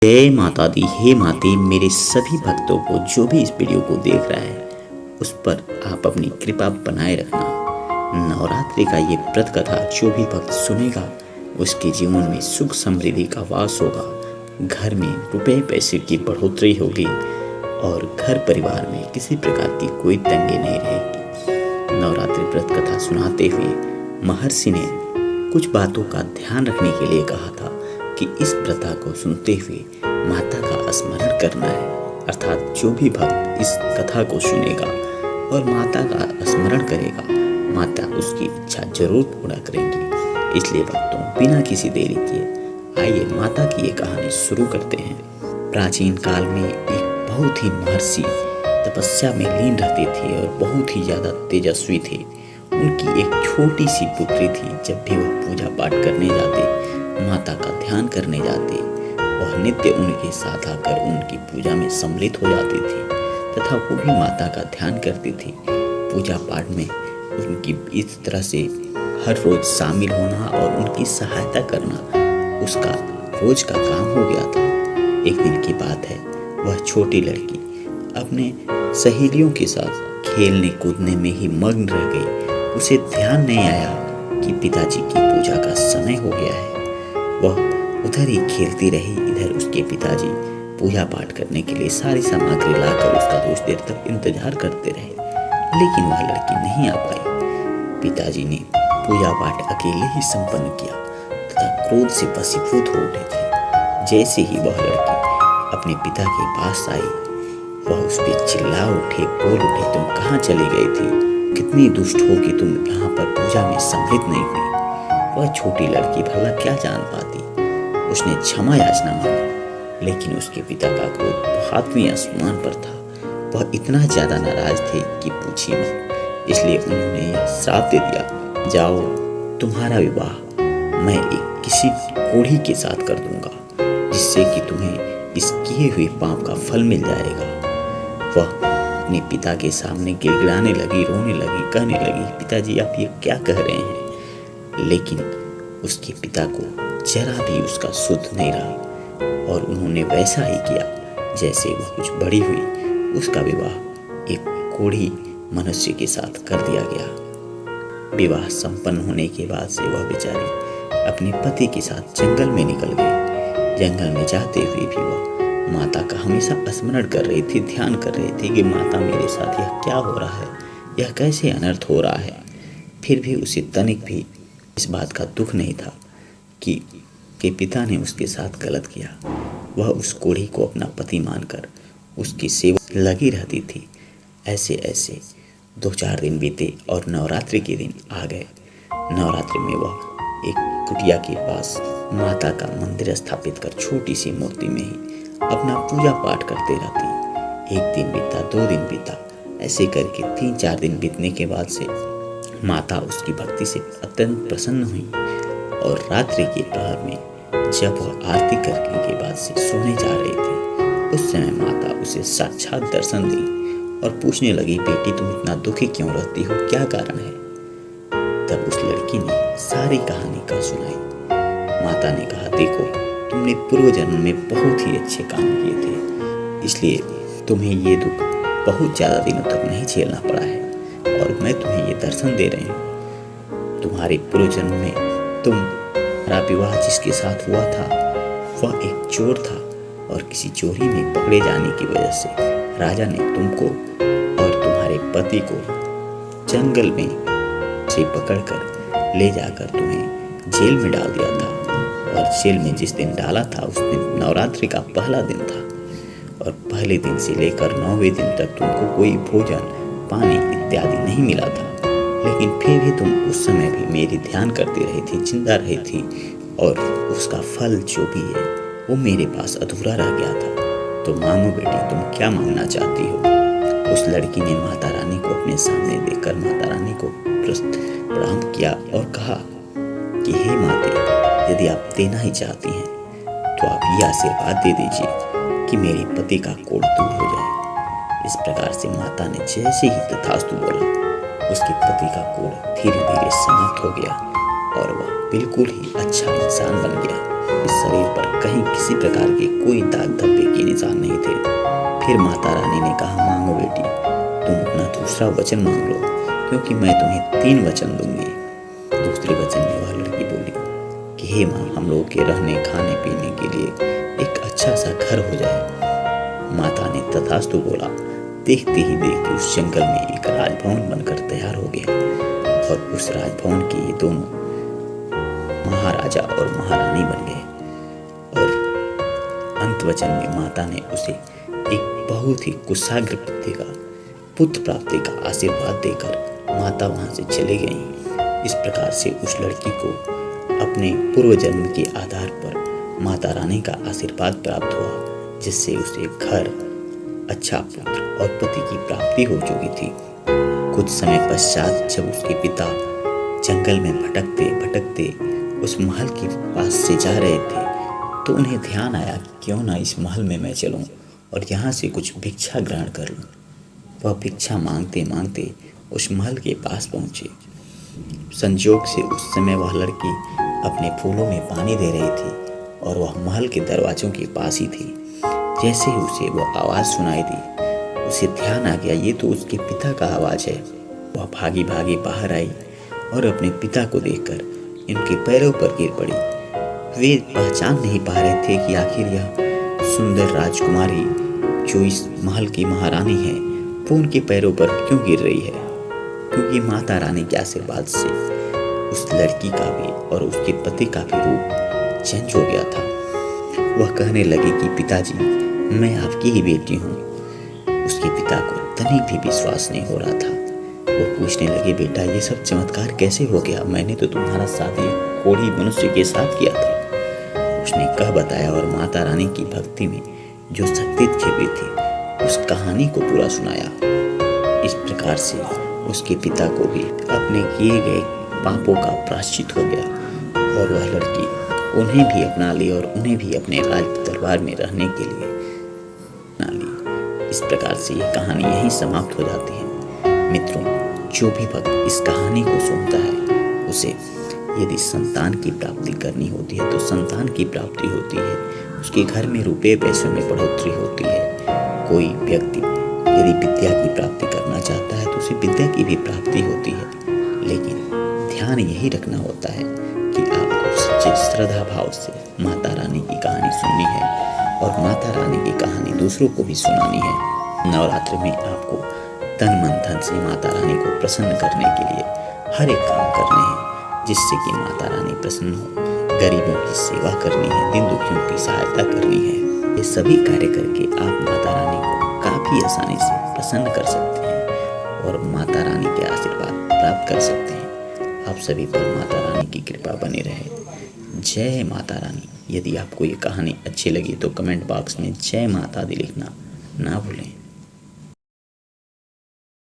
जय माता दी। हे माते, मेरे सभी भक्तों को जो भी इस वीडियो को देख रहा है उस पर आप अपनी कृपा बनाए रखना। नवरात्रि का ये व्रत कथा जो भी भक्त सुनेगा उसके जीवन में सुख समृद्धि का वास होगा, घर में रुपए पैसे की बढ़ोतरी होगी और घर परिवार में किसी प्रकार की कोई तंगी नहीं रहेगी। नवरात्रि व्रत कथा सुनाते हुए महर्षि ने कुछ बातों का ध्यान रखने के लिए कहा था कि इस प्रथा को सुनते हुए माता का स्मरण करना है, अर्थात जो भी भक्त इस कथा को सुनेगा और माता का स्मरण करेगा, माता उसकी इच्छा जरूर पूरा करेंगी। इसलिए भक्तों, बिना किसी देरी किए आइए माता की ये कहानी शुरू करते हैं। प्राचीन काल में एक बहुत ही महर्षि तपस्या में लीन रहते थे और बहुत ही ज्यादा तेजस्वी थे। उनकी एक छोटी सी पुत्री थी। जब भी वह पूजा पाठ करने जाते, माता का ध्यान करने जाते, वह नित्य उनके साथ आकर उनकी पूजा में सम्मिलित हो जाती थी तथा वो भी माता का ध्यान करती थी। पूजा पाठ में उनकी इस तरह से हर रोज शामिल होना और उनकी सहायता करना उसका रोज का काम हो गया था। एक दिन की बात है, वह छोटी लड़की अपने सहेलियों के साथ खेलने कूदने में ही मग्न रह गई। उसे ध्यान नहीं आया कि पिताजी की पूजा का समय हो गया है। वह उधर ही खेलती रही, इधर उसके पिताजी पूजा पाठ करने के लिए सारी सामग्री लाकर उसका कुछ देर तक इंतजार करते रहे, लेकिन वह लड़की नहीं आ पाई। पिताजी ने पूजा पाठ अकेले ही संपन्न किया तथा क्रोध से वशीभूत हो उठे थे। जैसे ही वह लड़की अपने पिता के पास आई, वह उस पर चिल्ला उठे, बोल उठे, तुम कहाँ चली गई थी? कितनी दुष्ट हो कि तुम यहाँ पर पूजा में सम्मिलित नहीं हुई। वह छोटी लड़की भला क्या जान पाती। उसने क्षमा याचना मांगी, लेकिन उसके पिता का क्रोध हाथवीं आसमान पर था। वह इतना ज्यादा नाराज थे कि पूछिए मत। इसलिए उन्होंने यह श्राप दे दिया, जाओ, तुम्हारा विवाह मैं एक किसी कोढ़ी के साथ कर दूंगा, जिससे कि तुम्हें इस किए हुए पाप का फल मिल जाएगा। वह अपने पिता के सामने गिड़गिड़ाने लगी, रोने लगी, कहने लगी, पिताजी आप ये क्या कह रहे हैं? लेकिन उसके पिता को जरा भी उसका सुध नहीं रहा और उन्होंने वैसा ही किया जैसे वह कुछ बड़ी हुई। उसका विवाह एक कोढ़ी मनुष्य के साथ कर दिया गया। विवाह संपन्न होने के बाद से वह बेचारी अपने पति के साथ जंगल में निकल गई। जंगल में जाते हुए भी वह माता का हमेशा स्मरण कर रही थी, ध्यान कर रही थी कि माता मेरे साथ यह क्या हो रहा है, यह कैसे अनर्थ हो रहा है। फिर भी उसे तनिक भी इस बात का दुख नहीं था कि पिता ने उसके साथ गलत किया। वह उस कोढ़ी को अपना पति मानकर उसकी सेवा लगी रहती थी। ऐसे ऐसे 2-4 दिन बीते और नवरात्रि के दिन आ गए। नवरात्रि में वह एक कुटिया के पास माता का मंदिर स्थापित कर छोटी सी मूर्ति में ही अपना पूजा पाठ करते रहती। 1 दिन बीता, 2 दिन बीता, ऐसे करके 3-4 दिन बीतने के बाद से माता उसकी भक्ति से अत्यंत प्रसन्न हुई और रात्रि के प्रहर में जब वह आरती करने के बाद से सोने जा रही थी, उस समय माता उसे साक्षात दर्शन दी और पूछने लगी, बेटी तुम इतना दुखी क्यों रहती हो, क्या कारण है? तब उस लड़की ने सारी कहानी कह सुनाई। माता ने कहा, देखो, तुमने पूर्व जन्म में बहुत ही अच्छे काम किए थे, इसलिए तुम्हें ये दुख बहुत ज्यादा दिनों तक नहीं झेलना पड़ा है और मैं तुम्हें ये दर्शन दे रही हूँ। तुम्हारे पूर्व जन्म में तुम्हारा विवाह जिसके साथ हुआ था वह एक चोर था और किसी चोरी में पकड़े जाने की वजह से राजा ने तुमको और तुम्हारे पति को जंगल में से पकड़कर ले जाकर तुम्हें जेल में डाल दिया था। और जेल में जिस दिन डाला था उस दिन नवरात्रि का पहला दिन था और पहले दिन से लेकर 9वें दिन तक तुमको कोई भोजन, पानी इत्यादि नहीं मिला था। लेकिन फिर भी तुम उस समय भी मेरी ध्यान करती रही थी, जिंदा रही थी और उसका फल जो भी है वो मेरे पास अधूरा रह गया था। तो मांगो बेटी, तुम क्या मांगना चाहती हो? उस लड़की ने माता रानी को अपने सामने देखकर माता रानी को प्रणाम किया और कहा कि हे माते, यदि आप देना ही चाहती हैं तो आप ये आशीर्वाद दे दीजिए कि मेरे पति का कोढ़ दूर हो जाए। इस प्रकार से माता ने जैसे ही तथास्तु बोला, उसके पति का कोढ़ धीरे धीरे समाप्त हो गया और वह बिल्कुल ही अच्छा इंसान बन गया। इस शरीर पर कहीं किसी प्रकार के कोई दाग धब्बे के निशान नहीं थे। फिर माता रानी ने कहा, मांगो बेटी, तुम अपना दूसरा वचन मांग लो, क्योंकि मैं तुम्हें 3 वचन दूंगी। दूसरे वचन में वह लड़की बोली कि हे माँ, हम लोग के रहने खाने पीने के लिए एक अच्छा सा घर हो जाए। माता ने तथास्तु बोला। देखते ही देखते उस जंगल में एक राजभवन बनकर तैयार हो गया और उस राजभवन के ये दोनों महाराजा और महारानी बन गए। और अंत वचन में माता ने उसे एक बहुत ही कुशाग्र पुत्र प्राप्ति का आशीर्वाद देकर माता वहां से चले गई। इस प्रकार से उस लड़की को अपने पूर्व जन्म के आधार पर माता रानी का आशीर्वाद प्राप्त हुआ, जिससे उसे घर, अच्छा पुत्र और पति की प्राप्ति हो चुकी थी। कुछ समय पश्चात जब उसके पिता जंगल में भटकते भटकते उस महल के पास से जा रहे थे, तो उन्हें ध्यान आया क्यों ना इस महल में मैं चलूं और यहाँ से कुछ भिक्षा ग्रहण कर लूं। वह भिक्षा मांगते मांगते उस महल के पास पहुंचे। संजोग से उस समय वह लड़की अपने फूलों में पानी दे रही थी और वह महल के दरवाजों के पास ही थी। जैसे ही उसे वो आवाज़ सुनाई दी, उसे ध्यान आ गया ये तो उसके पिता का आवाज़ है। वह भागी भागी बाहर आई और अपने पिता को देखकर इनके पैरों पर गिर पड़ी। वे पहचान नहीं पा रहे थे कि आखिर यह सुंदर राजकुमारी जो इस महल की महारानी है, वो उनके पैरों पर क्यों गिर रही है, क्योंकि माता रानी के आशीर्वाद से उस लड़की का भी और उसके पति का भी रूप चेंज हो गया था। वह कहने लगी कि पिताजी, मैं आपकी ही बेटी हूँ। उसके पिता को तनिक भी विश्वास नहीं हो रहा था। वो पूछने लगे, बेटा ये सब चमत्कार कैसे हो गया? मैंने तो तुम्हारा शादी कोढ़ी मनुष्य के साथ किया था। उसने कह बताया और माता रानी की भक्ति में जो शक्ति छिपी थी उस कहानी को पूरा सुनाया। इस प्रकार से उसके पिता को भी अपने किए गए पापों का प्रायश्चित हो गया और वह लड़की उन्हें भी अपना ली और उन्हें भी अपने राज दरबार में रहने के लिए अपना ली। इस प्रकार से ये कहानी यहीं समाप्त हो जाती है। मित्रों, जो भी भक्त इस कहानी को सुनता है उसे यदि संतान की प्राप्ति करनी होती है तो संतान की प्राप्ति होती है, उसके घर में रुपये पैसों में बढ़ोतरी होती है। कोई व्यक्ति यदि विद्या की प्राप्ति करना चाहता है तो उसे विद्या की भी प्राप्ति होती है। लेकिन ध्यान यही रखना होता है कि आपको सच्चे श्रद्धा भाव से माता रानी की कहानी सुननी है और माता रानी की कहानी दूसरों को भी सुनानी है। नवरात्र में आपको तन मन धन से माता रानी को प्रसन्न करने के लिए हर एक काम करने हैं, जिससे कि माता रानी प्रसन्न हो। गरीबों की सेवा करनी है, दीन दुखियों की सहायता करनी है। ये सभी कार्य करके आप माता रानी को काफ़ी आसानी से प्रसन्न कर सकते हैं और माता रानी के आशीर्वाद प्राप्त कर सकते हैं। आप सभी पर माता रानी की कृपा बनी रहे। जय माता रानी। यदि आपको ये कहानी अच्छी लगी तो कमेंट बॉक्स में जय माता दी लिखना ना भूलें।